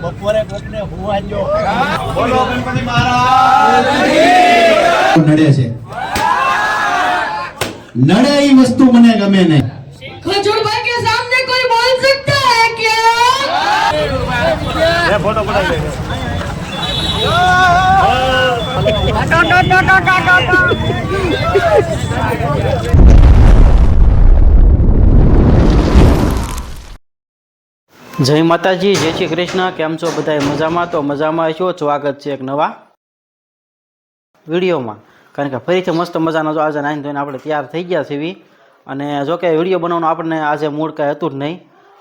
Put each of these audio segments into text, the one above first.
બપોરે કોકને હુવાજો બોલો ગણપતિ મહારાજ નડે છે નડે એ વસ્તુ મને ગમે નહીં खजूरभाई के सामने कोई बोल सकता है क्या? ये फोटो पड़ा જય માતાજી, જય શ્રી કૃષ્ણ. કેમ છો બધા? મજામાં? તો મજામાં છો. સ્વાગત છે એક નવા વિડીયોમાં. કારણ કે ફરીથી મસ્ત મજાનો જો આજે નાઈને ધોઈને આપણે તૈયાર થઈ ગયા છીએ. અને જો કે વિડીયો બનાવવાનું આપણને આજે મૂડ કાંઈ હતું જ નહીં.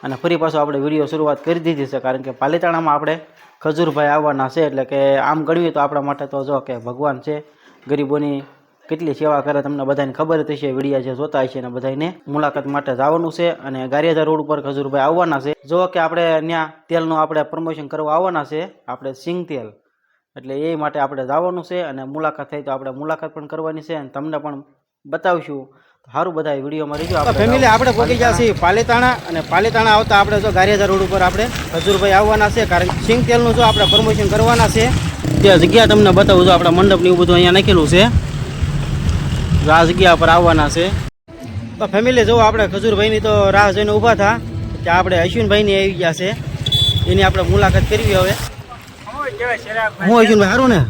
અને ફરી પાછો આપણે વિડીયો શરૂઆત કરી દીધી છે. કારણ કે પાલીતાણામાં આપણે ખજૂરભાઈ આવવાના છે. એટલે કે આમ ગણવી તો આપણા માટે તો જો કે ભગવાન છે. ગરીબોની કેટલી સેવા કરે તમને બધાને ખબર જ હશે. વિડીયા જે જોતા હશે ને બધાને મુલાકાત માટે જવાનું છે. અને ગારિયાધાર રોડ ઉપર ખજૂરભાઈ આવવાના છે. જો કે આપણે ત્યાં તેલનું આપણે પ્રમોશન કરવા આવવાના છે, આપણે સિંગ તેલ. એટલે એ માટે આપણે જવાનું છે. અને મુલાકાત થઈ તો આપણે મુલાકાત પણ કરવાની છે અને તમને પણ બતાવીશું. સારું બધા વિડીયોમાં રહીજો. ફેમિલી આપણે પહોંચી ગયા છીએ પાલીતાણા. અને પાલીતાણા આવતા આપણે જો ગારિયાધાર રોડ ઉપર આપણે ખજૂરભાઈ આવવાના છે. કારણ કે સિંગ તેલનું જો આપણે પ્રમોશન કરવાના છે. તે જગ્યા તમને બતાવું. જો આપણા મંડપને એવું બધું અહીંયા નાખેલું છે. આ જગ્યા પર આવવાના છે. તો ફેમિલી જો આપણે ખજૂરભાઈની તો રાહ જોઈને ઊભા થા ત્યાં આપણે અશ્વિનભાઈની આવી ગયા છે. એની આપણે મુલાકાત કરવી હવે. હું અશ્વિનભાઈ સારું ને?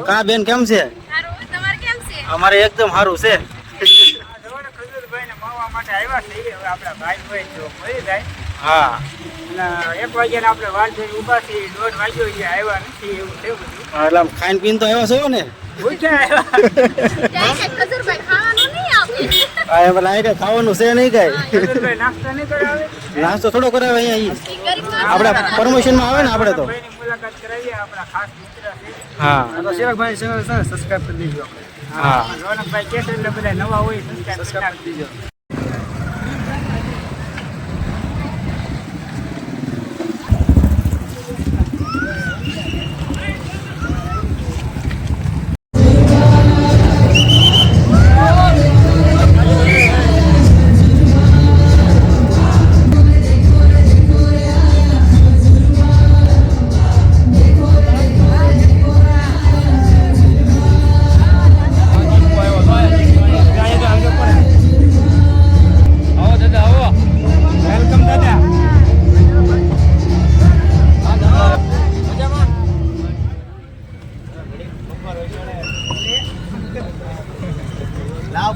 કા બેન કેમ છે? અમારે એકદમ સારું છે. હા, 1 વાગ્યાને આપણે વાર જોઈને ઊભા છીએ. 1:30 વાગ્યો છે, આવ્યા નથી એવું છે બધું. એટલે ખાઈને પીને તો આવ્યા છો ને? ખાવાનું છે નહીં કઈ? નાસ્તો થોડો કરાવે અહીંયા આપણે પ્રમોશનમાં આવે ને આપણે તો. મુલાકાત કરાવીએ આપણા ખાસ મિત્ર છે. હા, શિવકભાઈ સબસ્ક્રાઇબ કરી દેજો. હા, રોનકભાઈ કેસે એટલે બધા નવા હોય સબસ્ક્રાઇબ કરી દેજો.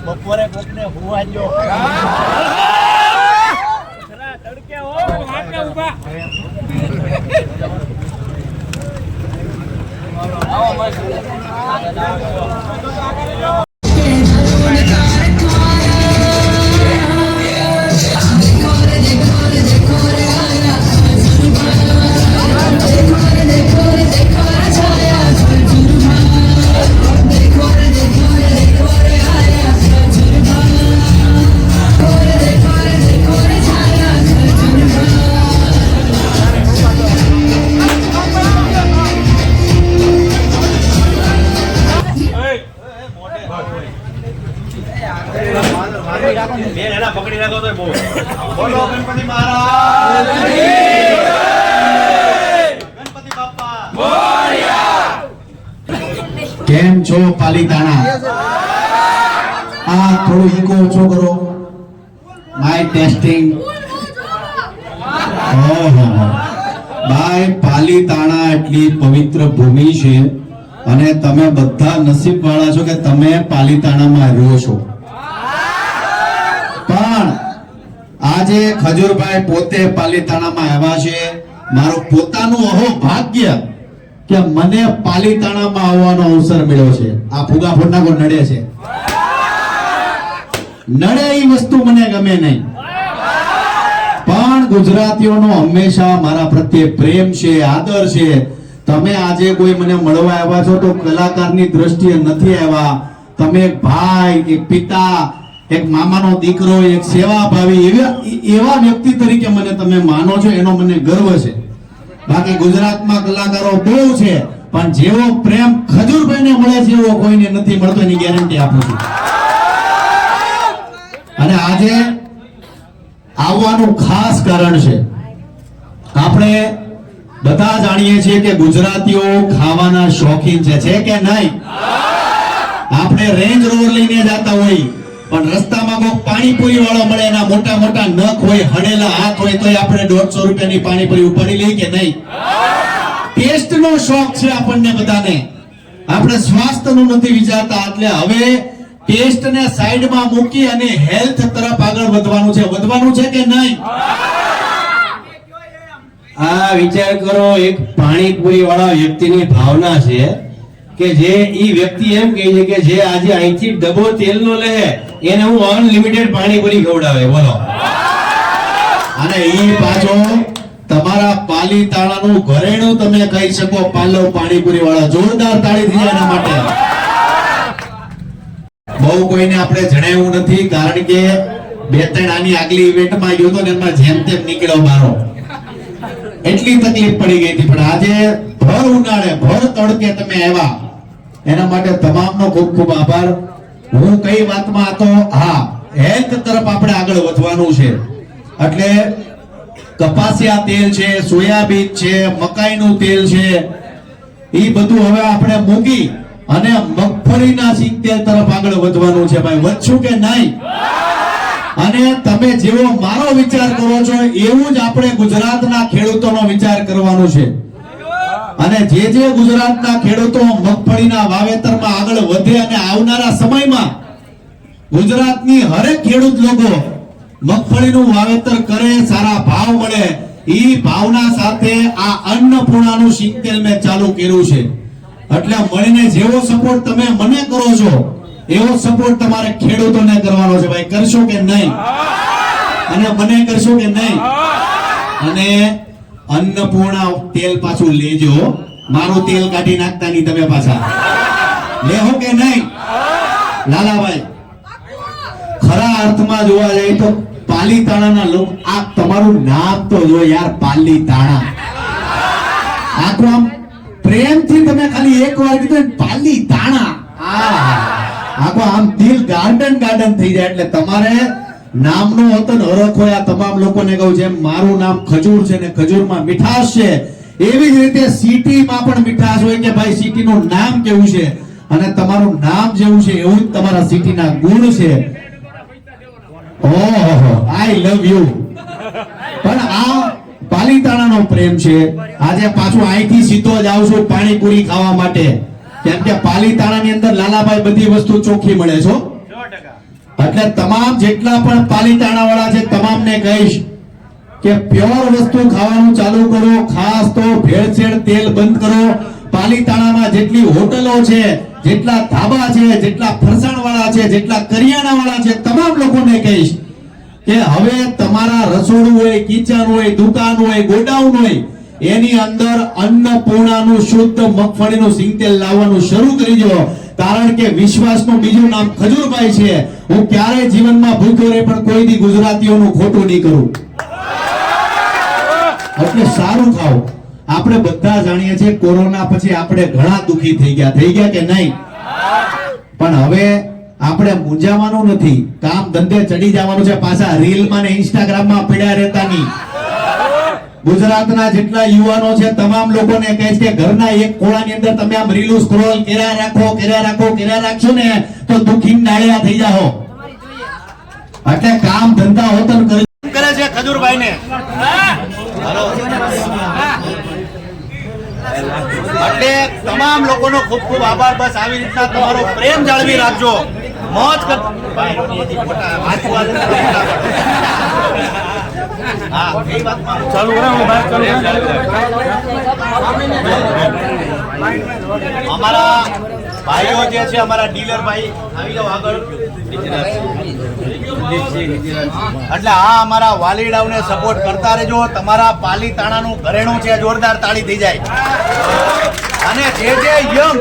બપોરે કોકને હુવાજો તડકે હો આપણે ઊભા પકડી રાખો તો બોલો ગણપતિ મહારાજ ગણપતિ બાપા મોરયા. કેમ છો પાલીતાણા? આ થોડું ઈકો ઓછો કરો. My testing. ભાઈ પાલીતાણા એટલી પવિત્ર ભૂમિ છે અને તમે બધા નસીબવાળા છો કે તમે પાલીતાણામાં રહો છો. પણ આજે ખજૂરભાઈ પોતે પાલીતાણામાં આવ્યા છે. મારું પોતાનું અહોભાગ્ય કે મને પાલીતાણામાં આવવાનો અવસર મળ્યો છે. આ ફુગા ફોડના કોઈ નડે છે? નડે એ વસ્તુ મને ગમે નહીં. પણ ગુજરાતીઓનો હંમેશા મારા પ્રત્યે પ્રેમ છે, આદર છે. તમે આજે કોઈ મને મળવા આવ્યા છો તો કલાકારની દ્રષ્ટિએ નથી આવ્યા. તમે એક ભાઈ, એક પિતા, એક મામાનો દીકરો, એક સેવાભાવી એવા વ્યક્તિ તરીકે મને તમે માનો છો, એનો મને ગર્વ છે. બાકી ગુજરાતમાં કલાકારો બહુ છે પણ જેવો પ્રેમ ખજૂરભાઈને મળે છે એવો કોઈને નથી મળતો, એની ગેરંટી આપું છું. અને આજે આવવાનું ખાસ કારણ છે, આપણે બધા જાણીએ છીએ કે ગુજરાતીઓ ખાવાના શોખીન છે કે નહીં? આપણે રેન્જ રોવર લઈને જતા હોય પણ રસ્તામાં કોઈ પાણીપુરી વાળો મળે, એના મોટા મોટા નખ હોય, હડેલા હાથ હોય, તોય આપણે 150 રૂપિયાની પાણીપુરી ઉપાડી લઈએ કે નહીં? ટેસ્ટ નો શોખ છે આપણને બધાને, આપણે સ્વાસ્થ્યનું નથી વિચારતા. એટલે હવે ટેસ્ટ ને સાઈડમાં મૂકી અને હેલ્થ તરફ આગળ વધવાનું છે કે નહીં? આ વિચાર કરો, એક પાણીપુરી વાળા વ્યક્તિની ભાવના છે કે જે ઈ વ્યક્તિ એમ કહે છે કે જે આજે અહીંથી ડબ્બો તેલનો લે એને હું અનલિમિટેડ પાણીપુરી ખવડાવે. બોલો. અને ઈ પાછો તમારા પાલીતાણાનું ઘરેણું તમે કહી શકો, પાલવ પાણીપુરી વાળા. જોરદાર તાળી થઈ જાય એના માટે. બહુ કોઈને આપણે જણાવ્યું નથી, કારણ કે 2-3 આની આગલી ઇવેન્ટમાં ગયો તો ને એમાં જેમ તેમ નીકળ્યો મારો, એટલી તકલીફ પડી ગઈ હતી. પણ આજે ભર ઉનાળે ભર તડકે તમે આવ્યા, એના માટે તમામનો ખૂબ ખૂબ આભાર. હું કઈ વાતમાં હતો? હા, હેલ્થ તરફ આપણે આગળ વધવાનું છે. એટલે કપાસિયા તેલ છે, સોયાબીન છે, મકાઈનું તેલ છે, એ બધું હવે આપણે મૂકી અને મગફળીના સિંગ તેલ તરફ આગળ વધવાનું છે. ભાઈ, વધશું કે નહીં? અને તમે જેવો મારો વિચાર કરો છો એવું જ આપણે ગુજરાતના ખેડૂતોનો વિચાર કરવાનો છે. અને જે ગુજરાતના ખેડૂતો મગફળીના વાવેતરમાં આગળ વધે અને આવનારા સમયમાં ગુજરાતની હરેક ખેડૂત લોકો મગફળીનું વાવેતર કરે, સારા ભાવ મળે, ઈ ભાવના સાથે આ અન્નપૂર્ણાનું સિંગ તેલ મેં ચાલુ કર્યું છે. એટલે મળીને જેવો સપોર્ટ તમે મને કરો છો એવો સપોર્ટ તમારે ખેડૂતોને કરવાનો છે. ભાઈ, કરશો કે નહીં? અને મને કરશો કે નહીં? અને અન્નપૂર્ણા તેલ પાછું લેજો, મારું તેલ કાઢી નાખતા નહીં તમે પાછા. લેહો કે નહીં લાલાભાઈ? ખરા અર્થમાં જોવા જાય તો પાલીતાણાના લોકો, આ તમારું નામ તો જો યાર, પાલીતાણા. આખું આમ પ્રેમથી તમે ખાલી એક વાર કીધું પાલીતાણા, આખું આમ દિલ ગાર્ડન થઈ જાય. એટલે તમારે નામનો વતન હરખ હોય. આ તમામ લોકોને કહું, જેમ મારું નામ ખજૂર છે ને ખજૂરમાં મીઠાશ છે, એવી જ રીતે સિટીમાં પણ મીઠાશ હોય કે ભાઈ સિટીનું નામ કેવું છે, અને તમારું નામ જેવું છે એવું જ તમારા સિટીના ગુણ છે. ઓહો, આઈ લવ યુ. પણ આ પાલીતાણાનો પ્રેમ છે. આજે પાછું અહીંથી સીધો જ આવું છું પાણીપુરી ખાવા માટે, કેમ કે પાલીતાણાની અંદર લાલાભાઈ બધી વસ્તુ ચોખ્ખી મળે છે. એટલે તમામ જેટલા પણ પાલીતાણા વાળા છે તમામને કહીશ કે પ્યોર વસ્તુ ખાવાનું ચાલુ કરો. ખાસ તો ભેળસેળ તેલ બંધ કરો. પાલીતાણામાં જેટલી હોટલો છે, જેટલા ધાબા છે, જેટલા ફરસાણ વાળા છે, જેટલા કરિયાણા વાળા છે, તમામ લોકોને કહીશ કે હવે તમારા રસોડું હોય, કિચન હોય, દુકાન હોય, ગોડાઉન હોય, એની અંદર અન્નપૂર્ણાનું શુદ્ધ મગફળીનું સિંગ તેલ લાવવાનું શરૂ કરી દો. કારણ કે વિશ્વાસનું બીજું નામ ખજૂરભાઈ છે. હું ક્યારેય જીવનમાં ભૂખ્યો રહે પણ કોઈ દી ગુજરાતીઓનું ખોટું નહીં કરું. એટલે સારું ખાઓ. આપણે બધા જાણીએ છીએ કોરોના પછી આપણે ઘણા દુખી થઈ ગયા કે નહીં? પણ હવે આપણે મૂંઝાવાનું નથી, કામ ધંધે ચડી જવાનું છે. પાછા રીલમાં ને ઇન્સ્ટાગ્રામમાં પડ્યા રહેતા નહીં. ગુજરાતના જેટલા યુવાનો છે તમામ લોકોને કહે છે કે ઘરના એક ખોળાની અંદર તમે આમ રીલ સ્ક્રોલ કર્યા રાખશો ને તો દુખી ડાળિયા થઈ જાઓ. એટલે કામ ધંધા હોતન કરે છે ખજૂરભાઈ ને. એટલે તમામ લોકોનો ખૂબ ખૂબ આભાર. બસ આવી રીતના તમારો પ્રેમ જાળવી રાખજો. મોજ કર. અમારા ભાઈઓ જે છે, અમારા ડીલર ભાઈ આવી જાઓ આગળ. એટલે આ અમારા વાલીડાઓને સપોર્ટ કરતા રહેજો. તમારા પાલીતાણાનું ઘરેણું છે, જોરદાર તાળી થઈ જાય. અને જે યંગ,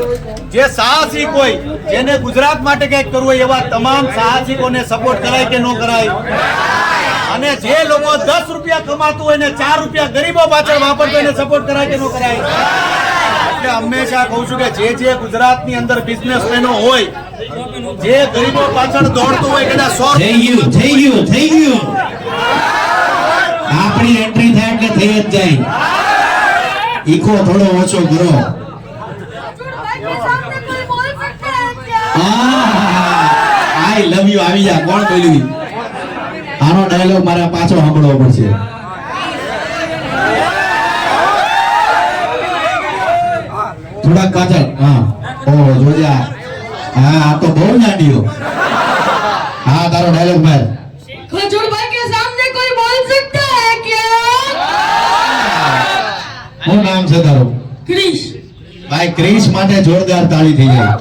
જે સાહસિક હોય, જેને ગુજરાત માટે કંઈક કરવું હોય, એવા તમામ સાહસિકોને સપોર્ટ કરાય કે ન કરાય? અને જે લોકો 10 રૂપિયા કમાતું હોય ને 4 રૂપિયા ગરીબો પાછળ વાપરતો એને સપોર્ટ કરાય કે ન કરાય? એટલે હંમેશા કહું છું કે જે ગુજરાતની અંદર બિઝનેસમેનો હોય, જે ગરીબો પાછળ દોડતું હોય, કદાચ 100 થઈ ગયું આપણી એન્ટ્રી થાય એટલે થઈ જ જાય. ઈકો થોડો ઓછો કરો. भाई के सामने कोई बोल सकता है क्या? આઈ લવ યુ આવી જા. કોણ બોલ્યું? આનો ડાયલોગ મારે પાછો સાંભળવો પડશે. થોડા કાજલ. હા જોજા. હા આ તો બહુ નાડીઓ. હા તારો ડાયલોગ ભાઈ. खजूर भाई के सामने कोई बोल सकता है क्या? શું નામ છે તારું? क्रिश ભાઈ ક્રિશ માટે જોરદાર તાળી થઈ જાય.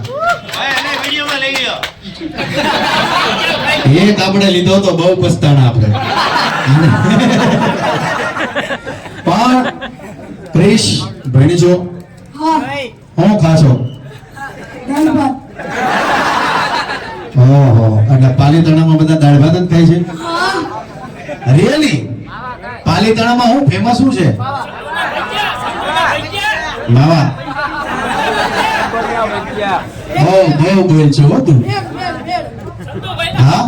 એક આપણે લીધો તો બહુ પસ્તાણા આપણે. પણ ક્રિશ ભણીજો हाँ હું ખાશો? धन्यवाद ઓહો એટલે પાલીતાણામાં બધા દાળ ભાત જ ખાય છે? રિયલી? પાલીતાણામાં હું ફેમસ શું છે? માવા. બહુ બોલ છો હો તું. હા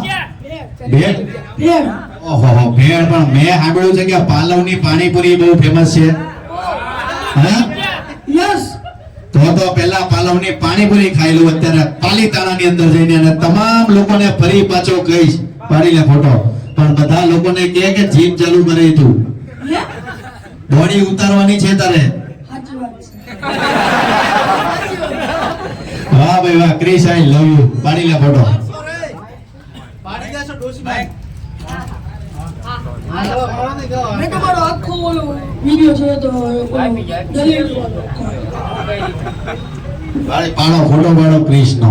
ભેળ. ઓહો ભેળ. પણ મેં સાંભળ્યું છે કે પાલવની પાણીપુરી બહુ ફેમસ છે. હા यस તો પહેલા પાલવની પાણીપુરી ખાઈ લઉં અત્યારે પાલીતાણાની અંદર જઈને, અને તમામ લોકોને ફરી પાછો કહીશ પાડી લે ફોટો. પણ બધા લોકોને કહે કે જીમ ચાલુ કરે તું, બોડી ઉતારવાની છે તારે. વાહ ભાઈ વાહ. ક્રિશ આઈ લવ યુ. પાડી લે ફોટો. मैं तुम्हारा आखो वीडियो છે તો દલીલ ભાઈ પાડો ફોટો પાડો ક્રિશ નો.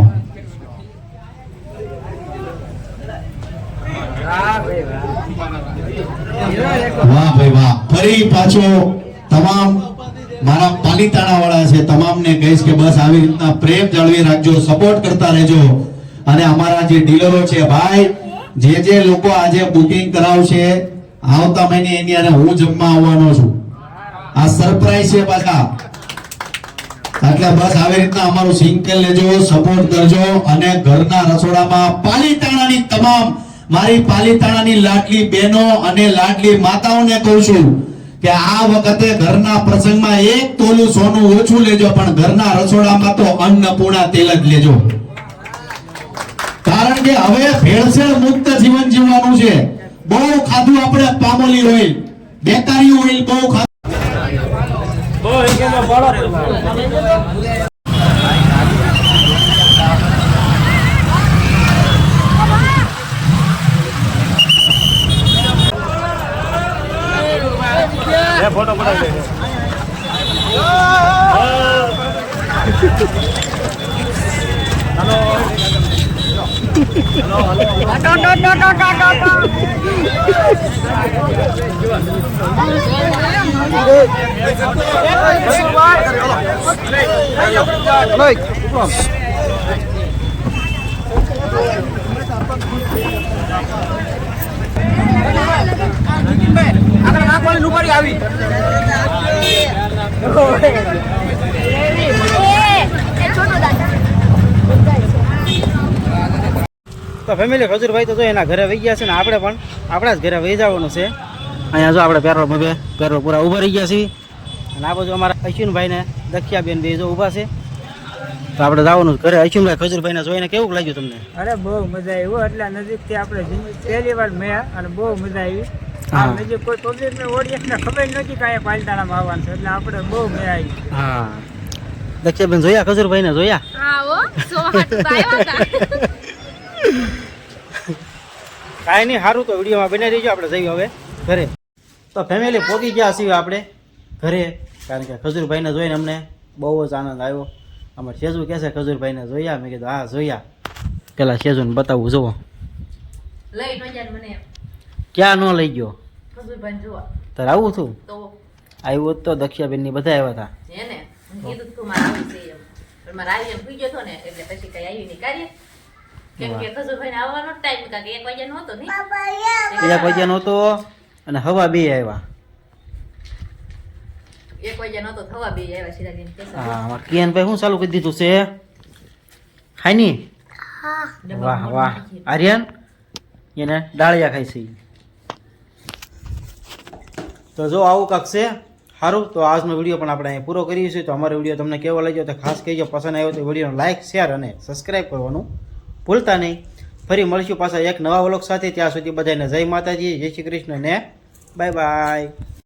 વાહ ભાઈ વાહ. ફરી પાછો તમામ મારા પાલીતાણા વાળા છે તમામને કહીશ કે બસ આવી રીતના પ્રેમ જાળવી રાખજો, સપોર્ટ કરતા રહેજો. અને અમારા જે ડીલરો છે ભાઈ, જે લોકો આજે બુકિંગ કરાવશે આવતા મહિને એની અને હું જમવા આવવાનો છું. આ સરપ્રાઈઝ છે પાછા. એટલે બસ આવી રીતના અમારું સિંગલ લેજો, સપોર્ટ કરજો. અને ઘરના રસોડામાં પાલીતાણાની તમામ મારી પાલીતાણાની લાડલી બહેનો અને લાડલી માતાઓને કહું છું કે આ વખતે ઘરના પ્રસંગમાં 1 તોલું સોનું ઓછું લેજો, પણ ઘરના રસોડામાં તો અન્નપૂર્ણા તેલ જ લેજો. કારણ કે હવે ભેળસેળ મુક્ત જીવન જીવવાનું છે. બહુ ખાધું આપણે પામોલી ઓઇલ, બેકારી ઓઇલ બહુ ખાધું. તો ફેમિલી ખજૂરભાઈ તો જો એના ઘરે વહી ગયા છે ને આપણે પણ આપણા જ ઘરે વહી જવાનું છે. અહીંયા જો આપણે પેરો પૂરા ઊભા રહી ગયા છીએ. અને આ બાજુ અમારા અશ્વિનભાઈ ને દક્ષિયાબેન બે જો ઊભા છે. તો આપણે જવાનું ઘરે. અશ્વિનભાઈ ખજૂરભાઈને જોઈને કેવું લાગ્યું તમને? અરે બહુ મજા આવી. એટલા નજીકથી આપણે જિંદગી પહેલી વાર મળ્યા અને બહુ મજા આવી. હા. આ નજીક કોઈ પબ્લિક ને ઓડિયન્સ ને ખબર નથી કે અહીંયા પાલતાણામાં આવવાનું છે, એટલે આપણે બહુ મજા આવી. હા દક્ષિયાબેન જોયા ખજૂરભાઈને જોયા? કાંઈ નહીં, સારું તો વિડીયોમાં બનાવી રહીજો. આપણે જઈએ હવે ઘરે. તો ફેમિલી પહોંચી ગયા છીએ આપણે ઘરે, કારણ કે ખજૂરભાઈને જોઈને અમને બહુ જ આનંદ આવ્યો. અમારે શેજુ કહે છે ખજૂરભાઈને જોયા. મેં કીધું હા જોયા. પેલા શેજુને બતાવું જુઓ. લઈ ન જાય મને ક્યાં ન લઈ ગયો? ખજૂરભાઈ જોવા તારે આવું છું? તો આવ્યું તો દક્ષિયાબેનની બધા આવ્યા હતા. હે ને હું કીધું તું મારે આવું છે એમ. પણ મારે આવી એમ ભૂઈ ગયો હતો ને એટલે પછી કઈ આવી નહીં કાર્ય. કેમ કે ખજૂરભાઈને આવવાનો ટાઈમ કાકે 1 વાગ્યાનો હતો ને. 1 વાગ્યાનો હતો અને હવા 2 આવ્યા. 1 વાગ્યા નહોતો થવા બે આવ્યા સીધા જઈને કેસર. હા અમારે કિયાનભાઈ શું ચાલુ કરી દીધું છે ખાઈ વાહ વાહ આર્યન એને ડાળિયા ખાઈ છે ઈ. તો જો આવું કાંક છે સારું. તો આજનો વિડીયો પણ આપણે અહીં પૂરો કરીએ છીએ. તો અમારો વિડીયો તમને કેવો લાગ્યો તો ખાસ કહેજો. પસંદ આવ્યો તો વિડીયોને લાઇક શેર અને સબસ્ક્રાઈબ કરવાનું ભૂલતા નહીં. ફરી મળીશું પાછા એક નવા વ્લોગ સાથે. ત્યાં સુધી બધાને જય માતાજી, જય શ્રી કૃષ્ણ ને બાય બાય.